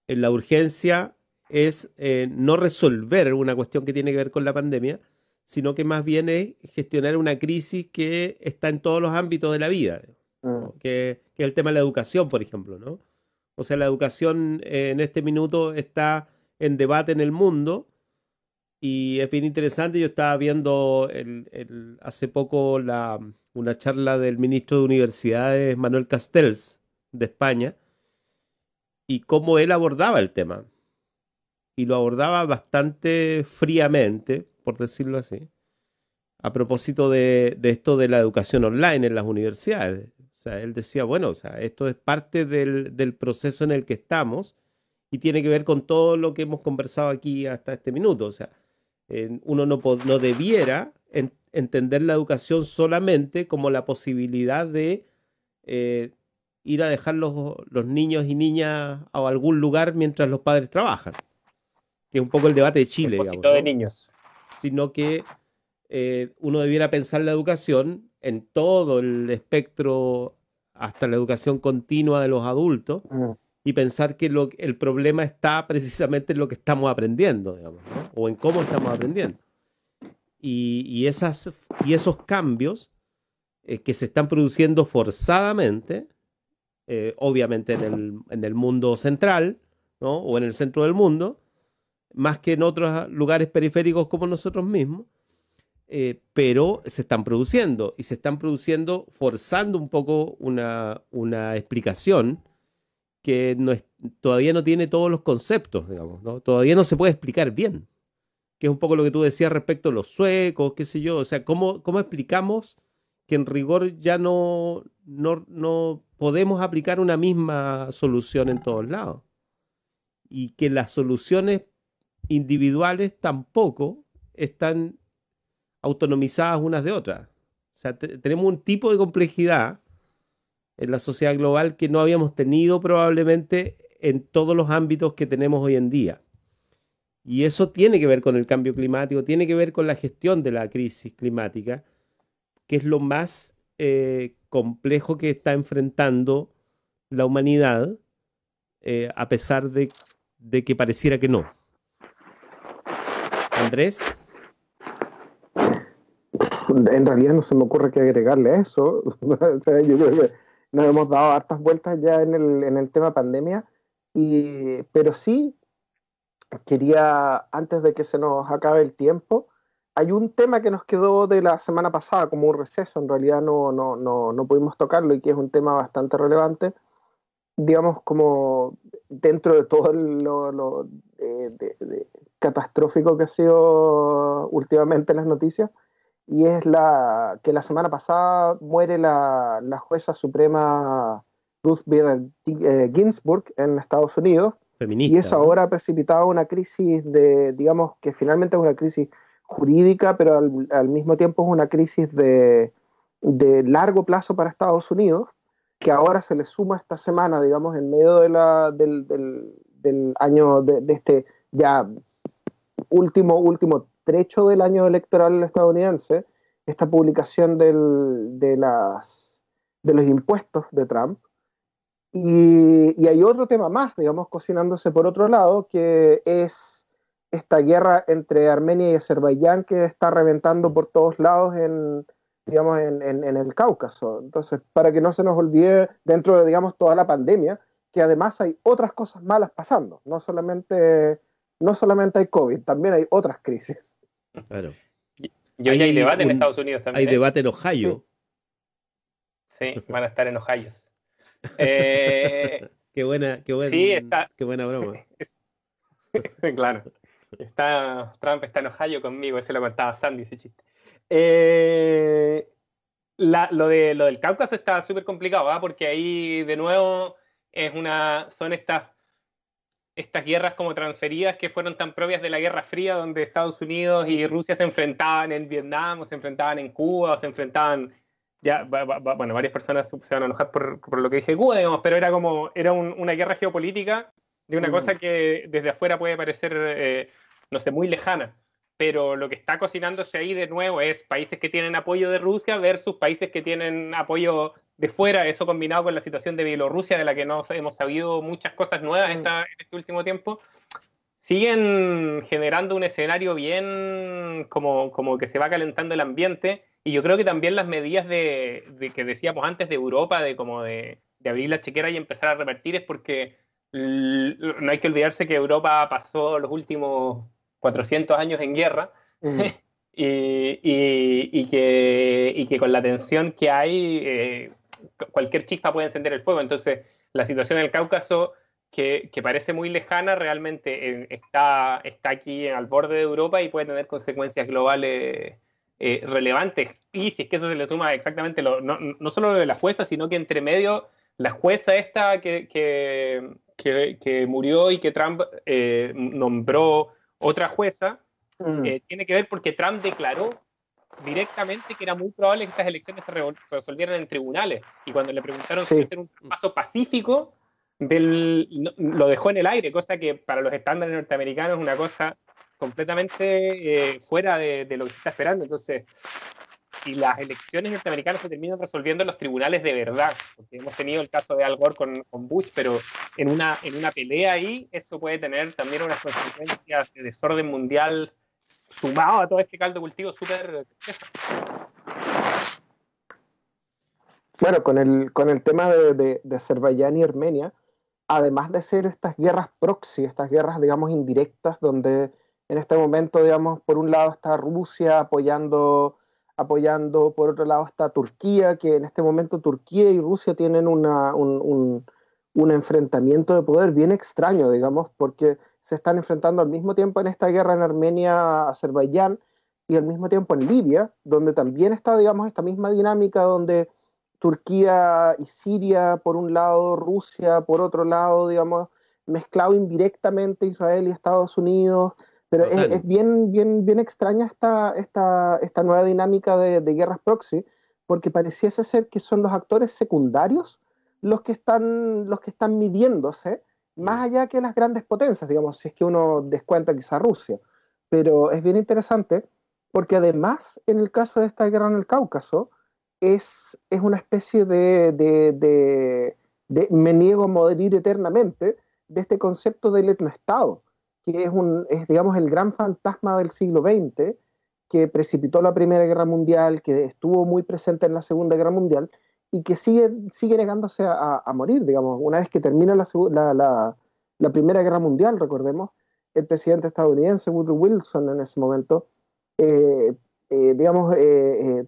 la urgencia es no resolver una cuestión que tiene que ver con la pandemia, sino que más bien es gestionar una crisis que está en todos los ámbitos de la vida, ¿no? Que es el tema de la educación, por ejemplo, ¿no? O sea, la educación en este minuto está en debate en el mundo y es bien interesante. Yo estaba viendo hace poco una charla del ministro de Universidades, Manuel Castells, de España, y cómo él abordaba el tema. Y lo abordaba bastante fríamente, por decirlo así, a propósito de esto de la educación online en las universidades. O sea, él decía, bueno, o sea, esto es parte del proceso en el que estamos y tiene que ver con todo lo que hemos conversado aquí hasta este minuto. O sea, uno no debiera entender la educación solamente como la posibilidad de ir a dejar los niños y niñas a algún lugar mientras los padres trabajan, que es un poco el debate de Chile, digamos, ¿no? De niños. Sino que uno debiera pensar la educación en todo el espectro, hasta la educación continua de los adultos, y pensar que el problema está precisamente en lo que estamos aprendiendo, digamos, ¿no? O en cómo estamos aprendiendo. Y esos cambios que se están produciendo forzadamente, obviamente en el mundo central, ¿no? O en el centro del mundo, más que en otros lugares periféricos como nosotros mismos, pero se están produciendo y se están produciendo forzando un poco una explicación que todavía no tiene todos los conceptos, digamos, ¿no? Todavía no se puede explicar bien, que es un poco lo que tú decías respecto a los suecos, qué sé yo, o sea, ¿cómo explicamos que en rigor ya no podemos aplicar una misma solución en todos lados? Y que las soluciones individuales tampoco están autonomizadas unas de otras. O sea, tenemos un tipo de complejidad en la sociedad global que no habíamos tenido probablemente en todos los ámbitos que tenemos hoy en día. Y eso tiene que ver con el cambio climático, tiene que ver con la gestión de la crisis climática, que es lo más complejo que está enfrentando la humanidad, a pesar de que pareciera que no. Andrés. En realidad no se me ocurre qué agregarle a eso. O sea, yo creo que nos hemos dado hartas vueltas ya en el tema pandemia, pero sí quería, antes de que se nos acabe el tiempo, hay un tema que nos quedó de la semana pasada como un receso, en realidad no pudimos tocarlo y que es un tema bastante relevante, digamos, como dentro de todo catastrófico que ha sido últimamente en las noticias, y es que la semana pasada muere la jueza suprema Ruth Bader Ginsburg en Estados Unidos, Feminista, y eso ¿no? ahora ha precipitado una crisis digamos que finalmente es una crisis jurídica, pero al mismo tiempo es una crisis de largo plazo para Estados Unidos, que ahora se le suma esta semana, digamos, en medio del año, de este ya último trecho del año electoral estadounidense, esta publicación de los impuestos de Trump. Y hay otro tema más, digamos, cocinándose por otro lado, que es esta guerra entre Armenia y Azerbaiyán que está reventando por todos lados digamos, en el Cáucaso. Entonces, para que no se nos olvide dentro de, digamos, toda la pandemia, que además hay otras cosas malas pasando. No solamente hay COVID, también hay otras crisis. Claro. Y hoy hay debate en Estados Unidos también. Hay debate en Ohio. Sí, van a estar en Ohio. Qué buena broma. Claro. Trump está en Ohio conmigo, ese lo contaba Sandy, ese chiste. Lo del Cáucaso está súper complicado, ¿eh? Porque ahí de nuevo son estas guerras como transferidas que fueron tan propias de la Guerra Fría, donde Estados Unidos y Rusia se enfrentaban en Vietnam, o se enfrentaban en Cuba, o se enfrentaban... bueno, varias personas se van a enojar por lo que dije Cuba, digamos, pero era una guerra geopolítica de una cosa que desde afuera puede parecer, no sé, muy lejana. Pero lo que está cocinándose ahí de nuevo es países que tienen apoyo de Rusia versus países que tienen apoyo de fuera, eso combinado con la situación de Bielorrusia, de la que no hemos sabido muchas cosas nuevas en este último tiempo, siguen generando un escenario bien como que se va calentando el ambiente, y yo creo que también las medidas de que decíamos antes de Europa, de abrir la chequera y empezar a revertir, es porque no hay que olvidarse que Europa pasó los últimos 400 años en guerra, y que con la tensión que hay, cualquier chispa puede encender el fuego. Entonces, la situación en el Cáucaso, que parece muy lejana, realmente está aquí al borde de Europa y puede tener consecuencias globales relevantes. Y si es que eso se le suma exactamente, no solo lo de la jueza, sino que entre medio, la jueza esta que murió y que Trump nombró otra jueza, tiene que ver porque Trump declaró directamente que era muy probable que estas elecciones se resolvieran en tribunales, y cuando le preguntaron si iba a ser un paso pacífico, lo dejó en el aire, cosa que para los estándares norteamericanos es una cosa completamente fuera de lo que se está esperando. Entonces, si las elecciones norteamericanas se terminan resolviendo en los tribunales de verdad, porque hemos tenido el caso de Al Gore con Bush, pero en una pelea ahí, eso puede tener también unas consecuencias de desorden mundial sumado a todo este caldo de cultivo súper... Bueno, con el tema de Azerbaiyán y Armenia, además de ser estas guerras proxy, estas guerras, digamos, indirectas, donde en este momento, digamos, por un lado está Rusia apoyando, por otro lado está Turquía, que en este momento Turquía y Rusia tienen un enfrentamiento de poder bien extraño, digamos, porque se están enfrentando al mismo tiempo en esta guerra en Armenia, Azerbaiyán, y al mismo tiempo en Libia, donde también está, digamos, esta misma dinámica donde Turquía y Siria por un lado, Rusia por otro lado, digamos, mezclado indirectamente Israel y Estados Unidos, pero es bien extraña esta nueva dinámica de guerras proxy, porque pareciese ser que son los actores secundarios los que están midiéndose, más allá que las grandes potencias, digamos, si es que uno descuenta quizá Rusia. Pero es bien interesante, porque además, en el caso de esta guerra en el Cáucaso, es una especie me niego a morir eternamente, de este concepto del etnoestado, que es, digamos, el gran fantasma del siglo XX, que precipitó la Primera Guerra Mundial, que estuvo muy presente en la Segunda Guerra Mundial, y que sigue negándose a morir, digamos. Una vez que termina la Primera Guerra Mundial, recordemos, el presidente estadounidense Woodrow Wilson en ese momento,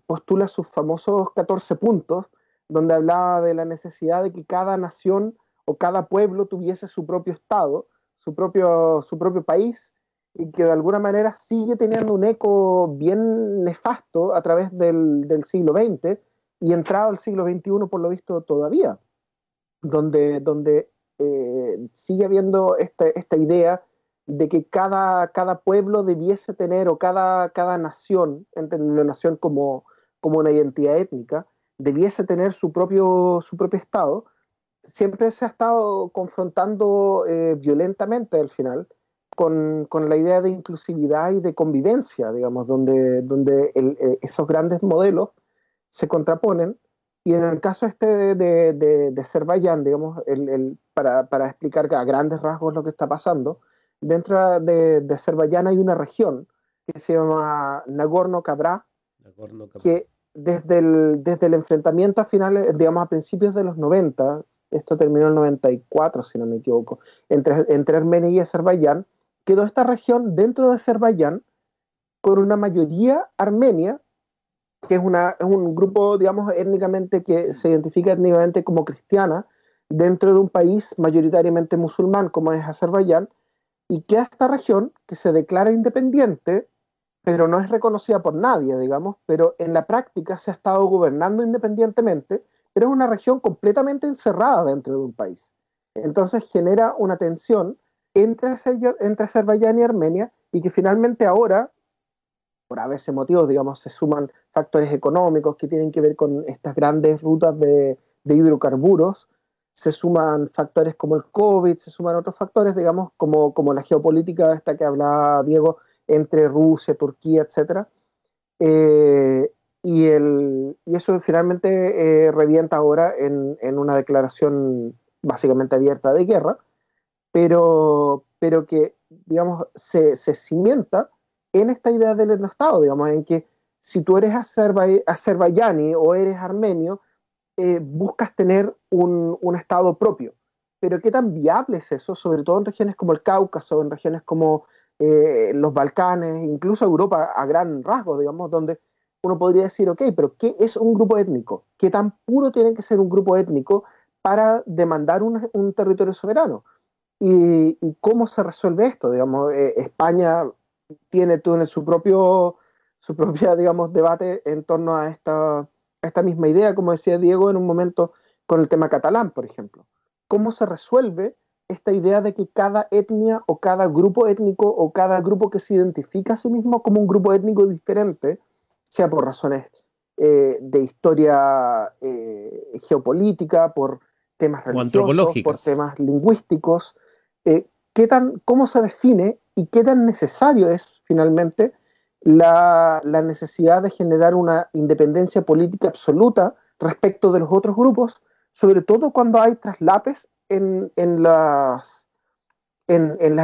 postula sus famosos 14 puntos, donde hablaba de la necesidad de que cada nación o cada pueblo tuviese su propio estado, su propio país, y que de alguna manera sigue teniendo un eco bien nefasto a través del siglo XX y entrado al siglo XXI por lo visto todavía, donde sigue habiendo esta idea de que cada pueblo debiese tener, o cada nación, entendiendo nación como una identidad étnica, debiese tener su propio Estado. Siempre se ha estado confrontando violentamente al final con la idea de inclusividad y de convivencia, digamos, donde esos grandes modelos se contraponen. Y en el caso este de Azerbaiyán, digamos, para explicar a grandes rasgos lo que está pasando, dentro de Azerbaiyán hay una región que se llama Nagorno-Karabaj, que desde el enfrentamiento a finales, digamos, a principios de los 90, esto terminó en el 94, si no me equivoco, entre Armenia y Azerbaiyán, quedó esta región dentro de Azerbaiyán con una mayoría armenia, que es un grupo, digamos, étnicamente, que se identifica étnicamente como cristiana, dentro de un país mayoritariamente musulmán como es Azerbaiyán, y queda esta región que se declara independiente, pero no es reconocida por nadie, digamos, pero en la práctica se ha estado gobernando independientemente, pero es una región completamente encerrada dentro de un país. Entonces genera una tensión entre Azerbaiyán y Armenia, y que finalmente ahora, por a veces motivos, digamos, se suman factores económicos que tienen que ver con estas grandes rutas de hidrocarburos, se suman factores como el COVID, se suman otros factores, digamos, como la geopolítica esta que hablaba Diego, entre Rusia, Turquía, etcétera. Y eso finalmente revienta ahora en una declaración básicamente abierta de guerra, pero que, digamos, se cimienta en esta idea del etnoestado, digamos, en que si tú eres azerbaiyani o eres armenio, buscas tener un estado propio. Pero ¿qué tan viable es eso? Sobre todo en regiones como el Cáucaso, en regiones como los Balcanes, incluso Europa a gran rasgo, digamos, donde uno podría decir, ok, pero ¿qué es un grupo étnico? ¿Qué tan puro tiene que ser un grupo étnico para demandar un territorio soberano? ¿Y cómo se resuelve esto? Digamos, España tiene su propia, digamos, debate en torno a esta misma idea, como decía Diego en un momento, con el tema catalán, por ejemplo. ¿Cómo se resuelve esta idea de que cada etnia o cada grupo étnico o cada grupo que se identifica a sí mismo como un grupo étnico diferente, sea por razones de historia geopolítica, por temas religiosos, por temas lingüísticos, cómo se define y qué tan necesario es finalmente la necesidad de generar una independencia política absoluta respecto de los otros grupos, sobre todo cuando hay traslapes en las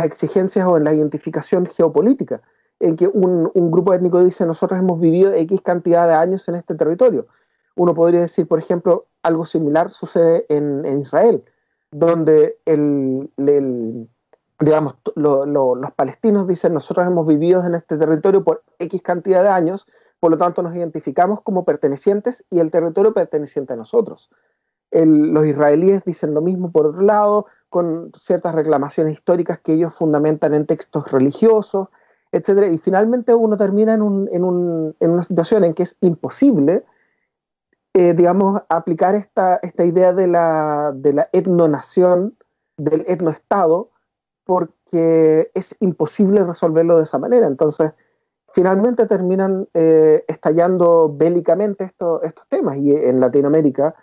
exigencias o en la identificación geopolítica, en que un grupo étnico dice: nosotros hemos vivido X cantidad de años en este territorio. Uno podría decir, por ejemplo, algo similar sucede en Israel, donde digamos, los palestinos dicen: nosotros hemos vivido en este territorio por X cantidad de años, por lo tanto nos identificamos como pertenecientes y el territorio perteneciente a nosotros. Los israelíes dicen lo mismo por otro lado, con ciertas reclamaciones históricas que ellos fundamentan en textos religiosos, etcétera, y finalmente uno termina en una situación en que es imposible, digamos, aplicar esta idea de la etnonación, del etnoestado, porque es imposible resolverlo de esa manera. Entonces, finalmente terminan estallando bélicamente estos temas, y en Latinoamérica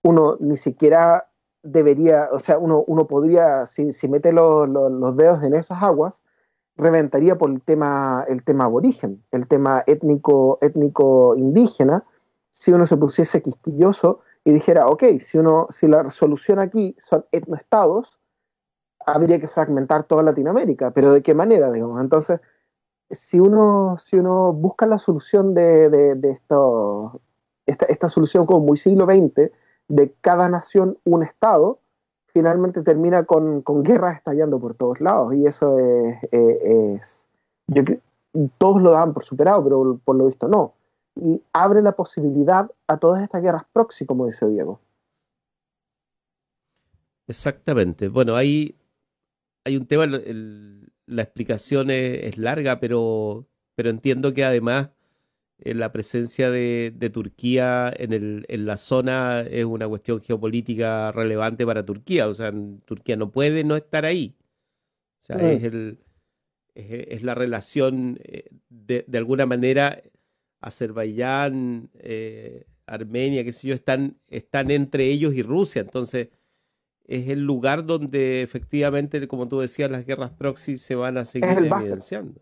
uno ni siquiera debería, o sea, uno podría, si mete los dedos en esas aguas, reventaría por el tema aborigen, el tema étnico indígena, si uno se pusiese quisquilloso y dijera: ok, si la solución aquí son etnoestados, habría que fragmentar toda Latinoamérica, pero ¿de qué manera, digamos? Entonces, si uno busca la solución de esta solución como muy siglo XX, de cada nación un estado, finalmente termina con guerras estallando por todos lados, y eso todos lo dan por superado, pero por lo visto no, y abre la posibilidad a todas estas guerras proxy, como dice Diego. Exactamente. Bueno, hay un tema, la explicación es larga, pero entiendo que además la presencia de Turquía en la zona es una cuestión geopolítica relevante para Turquía. O sea, Turquía no puede no estar ahí. O sea, es la relación, de alguna manera, Azerbaiyán, Armenia, qué sé yo, están entre ellos y Rusia. Entonces, es el lugar donde efectivamente, como tú decías, las guerras proxy se van a Es seguir el buffer. evidenciando.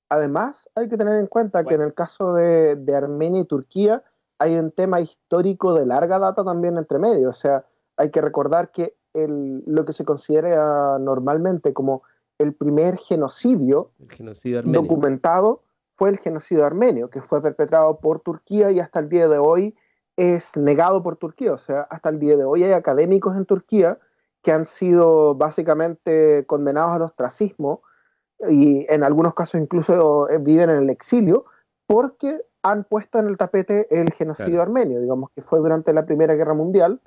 Además, hay que tener en cuenta que en el caso de Armenia y Turquía hay un tema histórico de larga data también entre medio. O sea, hay que recordar que lo que se considera normalmente como el primer genocidio El genocidio armenio. documentado fue el genocidio armenio, que fue perpetrado por Turquía y hasta el día de hoy es negado por Turquía. O sea, hasta el día de hoy hay académicos en Turquía que han sido básicamente condenados al ostracismo y en algunos casos incluso viven en el exilio porque han puesto en el tapete el genocidio Claro. armenio, digamos que fue durante la Primera Guerra Mundial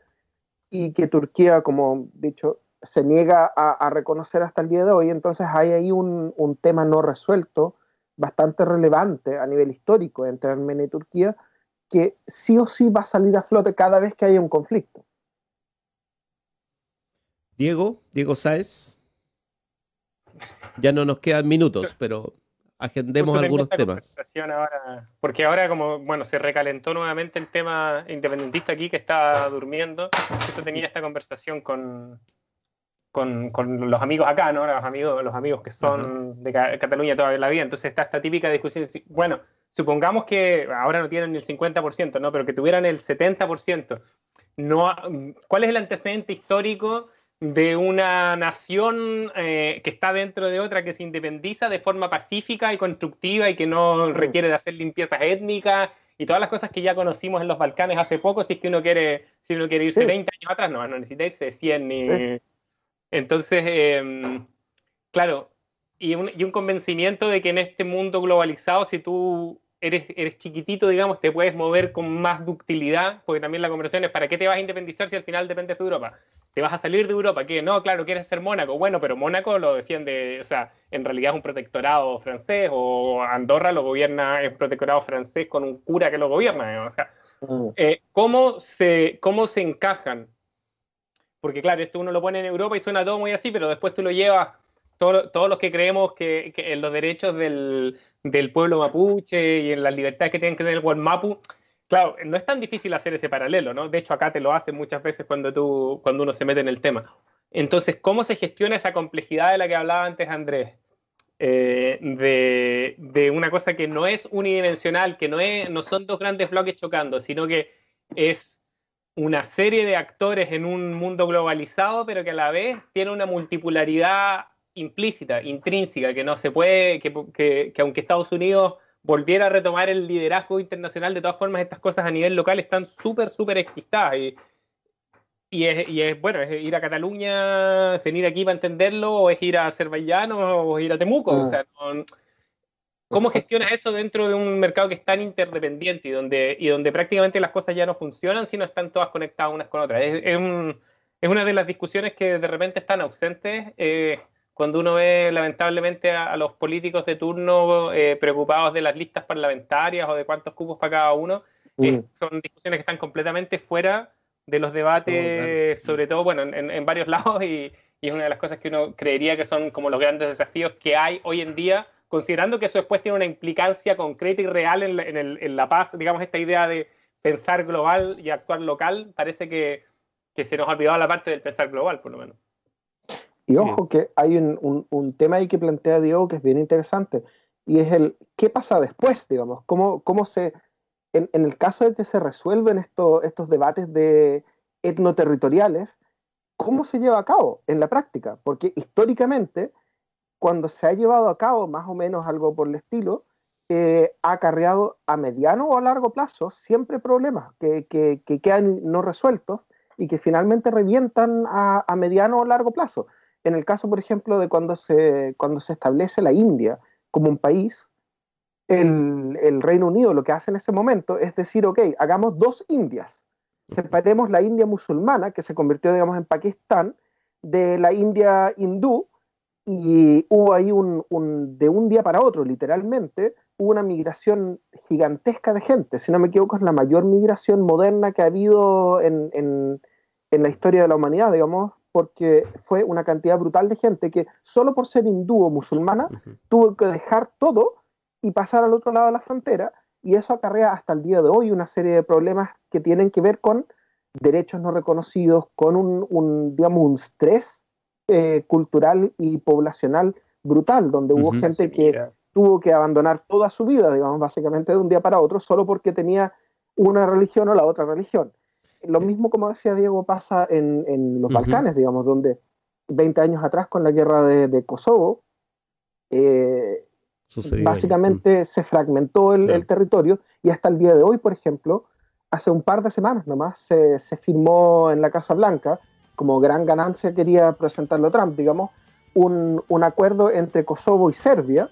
y que Turquía, como dicho, se niega a reconocer hasta el día de hoy. Entonces hay ahí un tema no resuelto bastante relevante a nivel histórico entre Armenia y Turquía que sí o sí va a salir a flote cada vez que haya un conflicto. Diego Sáez, ya no nos quedan minutos, pero agendemos Justo tenía algunos esta temas. conversación ahora, porque ahora como, bueno, se recalentó nuevamente el tema independentista aquí que estaba durmiendo. Justo tenía esta conversación con los amigos acá, ¿no? Los amigos que son de Cataluña toda la vida. Entonces está esta típica discusión. Bueno, supongamos que ahora no tienen ni el 50%, ¿no? Pero que tuvieran el 70%. No, ¿cuál es el antecedente histórico de una nación que está dentro de otra que se independiza de forma pacífica y constructiva y que no requiere de hacer limpiezas étnicas y todas las cosas que ya conocimos en los Balcanes hace poco? Si es que uno quiere irse Sí. 20 años atrás, no necesita irse 100 ni... Sí. Entonces, claro, y un convencimiento de que en este mundo globalizado, si tú eres chiquitito, digamos, te puedes mover con más ductilidad, porque también la conversación es, ¿para qué te vas a independizar si al final dependes de Europa? ¿Te vas a salir de Europa? ¿Qué? No, claro, quieres ser Mónaco. Bueno, pero Mónaco lo defiende, o sea, en realidad es un protectorado francés, o Andorra lo gobierna, es protectorado francés con un cura que lo gobierna, o sea, ¿cómo se encajan? Porque claro, esto uno lo pone en Europa y suena todo muy así, pero después tú lo llevas, todos los que creemos que en los derechos del pueblo mapuche y en las libertades que tienen que tener el Gualmapu, claro, no es tan difícil hacer ese paralelo, ¿no? De hecho, acá te lo hacen muchas veces cuando uno se mete en el tema. Entonces, ¿cómo se gestiona esa complejidad de la que hablaba antes Andrés? De una cosa que no es unidimensional, que no son dos grandes bloques chocando, sino que es una serie de actores en un mundo globalizado, pero que a la vez tiene una multipolaridad implícita, intrínseca, que no se puede, que aunque Estados Unidos volviera a retomar el liderazgo internacional, de todas formas estas cosas a nivel local están súper enquistadas. Bueno, es ir a Cataluña, venir aquí para entenderlo, o es ir a Azerbaiyán, o es ir a Temuco. O sea, ¿cómo gestionas eso dentro de un mercado que es tan interdependiente y donde prácticamente las cosas ya no funcionan si no están todas conectadas unas con otras? Es una de las discusiones que de repente están ausentes cuando uno ve lamentablemente a los políticos de turno preocupados de las listas parlamentarias o de cuántos cupos para cada uno. Son discusiones que están completamente fuera de los debates, sobre todo, bueno, en varios lados, y es una de las cosas que uno creería que son como los grandes desafíos que hay hoy en día, considerando que eso después tiene una implicancia concreta y real en la paz. Digamos, esta idea de pensar global y actuar local, parece que se nos ha olvidado la parte del pensar global, por lo menos. Y ojo que hay un tema ahí que plantea Diego que es bien interesante, y es ¿qué pasa después, digamos? ¿Cómo se... En el caso de que se resuelven estos debates etnoterritoriales, ¿cómo se lleva a cabo en la práctica? Porque históricamente, cuando se ha llevado a cabo más o menos algo por el estilo, ha acarreado a mediano o a largo plazo siempre problemas que quedan no resueltos y que finalmente revientan a mediano o largo plazo. En el caso, por ejemplo, de cuando se establece la India como un país, el Reino Unido lo que hace en ese momento es decir, ok, hagamos dos Indias, separemos la India musulmana, que se convirtió, digamos, en Pakistán, de la India hindú, y hubo ahí de un día para otro, literalmente, hubo una migración gigantesca de gente. Si no me equivoco, es la mayor migración moderna que ha habido en la historia de la humanidad, digamos, porque fue una cantidad brutal de gente que solo por ser hindú o musulmana tuvo que dejar todo y pasar al otro lado de la frontera, y eso acarrea hasta el día de hoy una serie de problemas que tienen que ver con derechos no reconocidos, con un estrés cultural y poblacional brutal, donde hubo gente que tuvo que abandonar toda su vida, digamos, básicamente de un día para otro, solo porque tenía una religión o la otra religión. Lo mismo, como decía Diego, pasa en los Balcanes, digamos, donde 20 años atrás, con la guerra de Kosovo, básicamente se fragmentó el territorio, y hasta el día de hoy, por ejemplo, hace un par de semanas nomás, se firmó en la Casa Blanca, como gran ganancia quería presentarlo Trump, digamos, un acuerdo entre Kosovo y Serbia,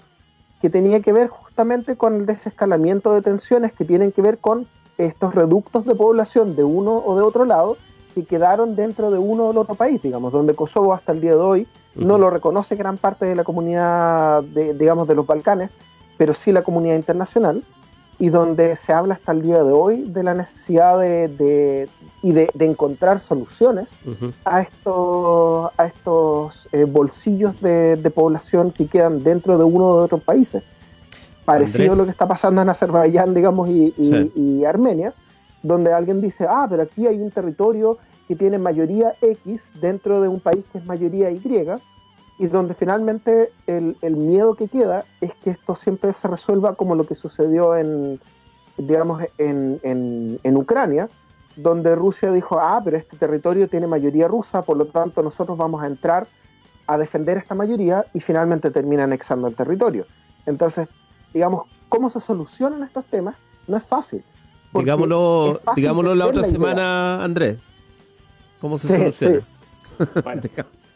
que tenía que ver justamente con el desescalamiento de tensiones que tienen que ver con estos reductos de población de uno o de otro lado que quedaron dentro de uno o del otro país, digamos, donde Kosovo hasta el día de hoy no lo reconoce gran parte de la comunidad, digamos, de los Balcanes, pero sí la comunidad internacional, y donde se habla hasta el día de hoy de la necesidad de encontrar soluciones a estos bolsillos de población que quedan dentro de uno o de otros países. Parecido a lo que está pasando en Azerbaiyán, digamos, y Armenia, donde alguien dice, pero aquí hay un territorio que tiene mayoría X dentro de un país que es mayoría Y, y donde finalmente el miedo que queda es que esto siempre se resuelva como lo que sucedió en Ucrania, donde Rusia dijo, pero este territorio tiene mayoría rusa, por lo tanto nosotros vamos a entrar a defender esta mayoría, y finalmente termina anexando el territorio. Entonces, digamos, ¿cómo se solucionan estos temas? No es fácil. Digámoslo la otra semana, Andrés. ¿Cómo se soluciona? Sí. Bueno,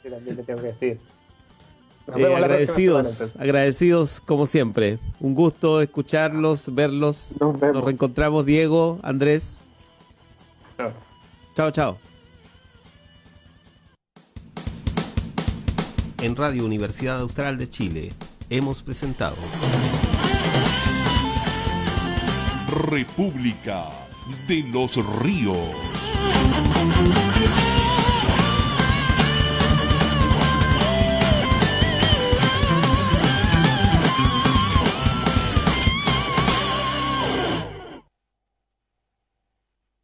yo también te tengo que decir. Agradecidos como siempre. Un gusto escucharlos, verlos. Nos reencontramos, Diego, Andrés. Chao. En Radio Universidad Austral de Chile hemos presentado República de los Ríos.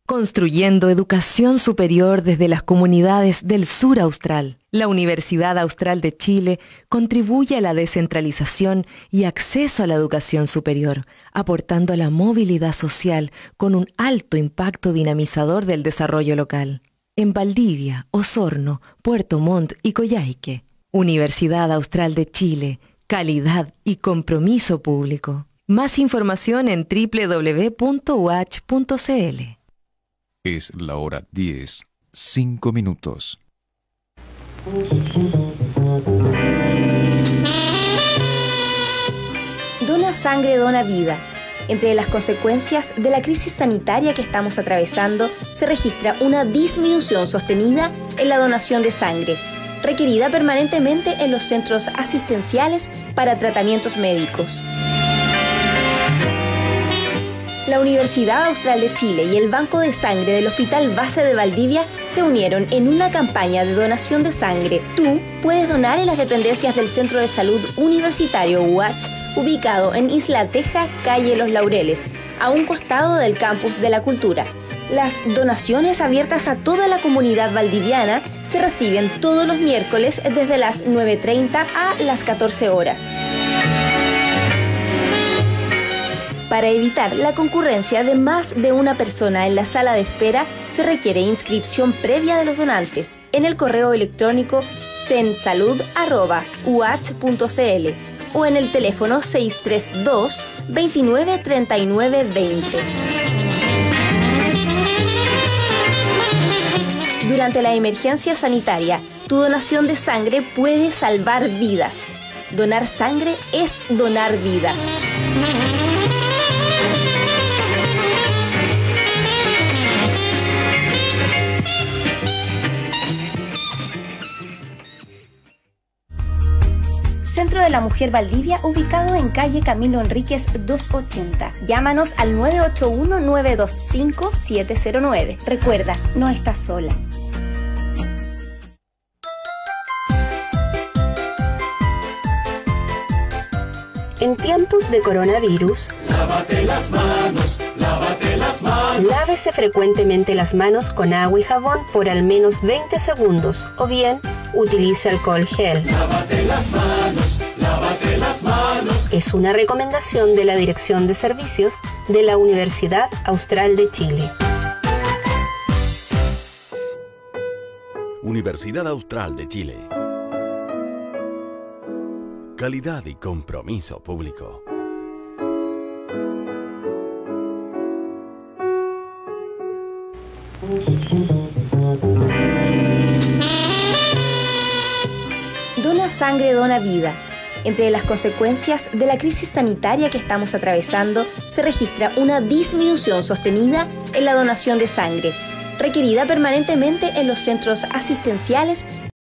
Construyendo educación superior desde las comunidades del sur austral. La Universidad Austral de Chile contribuye a la descentralización y acceso a la educación superior, aportando a la movilidad social con un alto impacto dinamizador del desarrollo local. En Valdivia, Osorno, Puerto Montt y Coyhaique. Universidad Austral de Chile, calidad y compromiso público. Más información en www.uach.cl. Es la hora 10, 5 minutos. Dona sangre, dona vida. Entre las consecuencias de la crisis sanitaria que estamos atravesando, se registra una disminución sostenida en la donación de sangre, requerida permanentemente en los centros asistenciales para tratamientos médicos. La Universidad Austral de Chile y el Banco de Sangre del Hospital Base de Valdivia se unieron en una campaña de donación de sangre. Tú puedes donar en las dependencias del Centro de Salud Universitario UACH, ubicado en Isla Teja, calle Los Laureles, a un costado del Campus de la Cultura. Las donaciones abiertas a toda la comunidad valdiviana se reciben todos los miércoles desde las 9:30 a las 14 horas. Para evitar la concurrencia de más de una persona en la sala de espera, se requiere inscripción previa de los donantes en el correo electrónico censalud@uach.cl o en el teléfono 632 29 39 20. Durante la emergencia sanitaria, tu donación de sangre puede salvar vidas. Donar sangre es donar vida. Mujer Valdivia, ubicado en calle Camilo Enríquez 280. Llámanos al 981-925-709. Recuerda, no estás sola. En tiempos de coronavirus, lávate las manos, lávate las manos. Lávese frecuentemente las manos con agua y jabón por al menos 20 segundos o bien utilice alcohol gel. Lávate las manos, lávate las manos. Es una recomendación de la Dirección de Servicios de la Universidad Austral de Chile. Universidad Austral de Chile. Calidad y compromiso público. Dona sangre, dona vida. Entre las consecuencias de la crisis sanitaria que estamos atravesando, se registra una disminución sostenida en la donación de sangre, requerida permanentemente en los centros asistenciales